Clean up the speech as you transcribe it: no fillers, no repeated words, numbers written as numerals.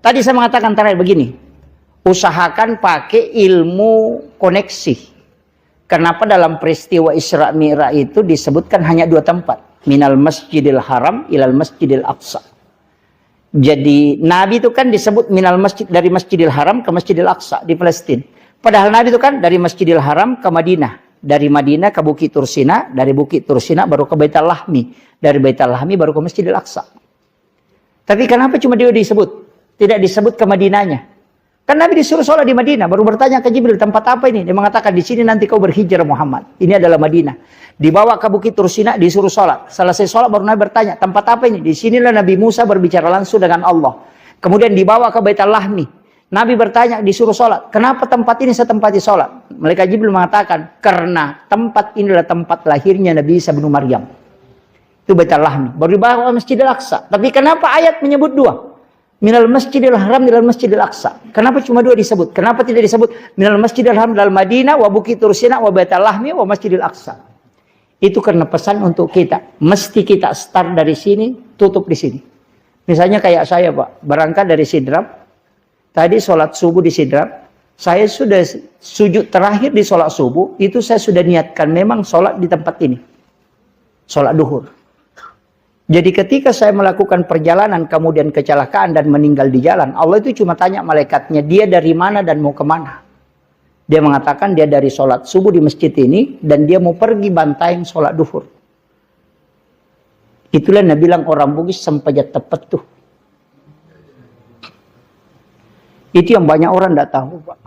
Tadi saya mengatakan terakhir begini, usahakan pakai ilmu koneksi. Kenapa dalam peristiwa Isra Mi'raj itu disebutkan hanya 2 tempat, minal masjidil haram ilal masjidil aqsa. Jadi Nabi itu kan disebut minal masjid, dari masjidil haram ke masjidil aqsa di Palestina. Padahal Nabi itu kan dari masjidil haram ke Madinah, dari Madinah ke Bukit Tursina, dari Bukit Tursina baru ke Baitul Lahmi, dari Baitul Lahmi baru ke masjidil aqsa. Tapi kenapa cuma dia disebut, tidak disebut ke Madinahnya? Kan Nabi disuruh sholat di Madinah, baru bertanya ke Jibril, tempat apa ini? Dia mengatakan, di sini nanti kau berhijrah Muhammad. Ini adalah Madinah. Dibawa ke Bukit Tursina, disuruh sholat. Selesai sholat baru Nabi bertanya, tempat apa ini? Di sinilah Nabi Musa berbicara langsung dengan Allah. Kemudian dibawa ke Baitul Lahmi. Nabi bertanya, disuruh sholat. Kenapa tempat ini saya tempati sholat? Malaikat Jibril mengatakan, karena tempat ini adalah tempat lahirnya Nabi Isa bin Maryam. Itu Baitul Lahmi. Baru dibawa ke Masjidil Aqsa. Tapi kenapa ayat menyebut 2? Minal masjidil haram minal masjidil aqsa. Kenapa cuma 2 disebut? Kenapa tidak disebut minal masjidil haram dal Madinah wa Bukit Tursina wa Baitul Lahmi wa masjidil aqsa? Itu karena pesan untuk kita. Mesti kita start dari sini, tutup di sini. Misalnya kayak saya, Pak, berangkat dari Sidrap. Tadi sholat subuh di Sidrap. Saya sudah sujud terakhir di sholat subuh. Itu saya sudah niatkan memang sholat di tempat ini. Sholat duhur. Jadi ketika saya melakukan perjalanan kemudian kecelakaan dan meninggal di jalan, Allah itu cuma tanya malaikatnya, dia dari mana dan mau kemana. Dia mengatakan dia dari sholat subuh di masjid ini dan dia mau pergi bantaing sholat duhur. Itulah Nabi bilang orang Bugis sempajat tepat tuh. Itu yang banyak orang tidak tahu, Pak.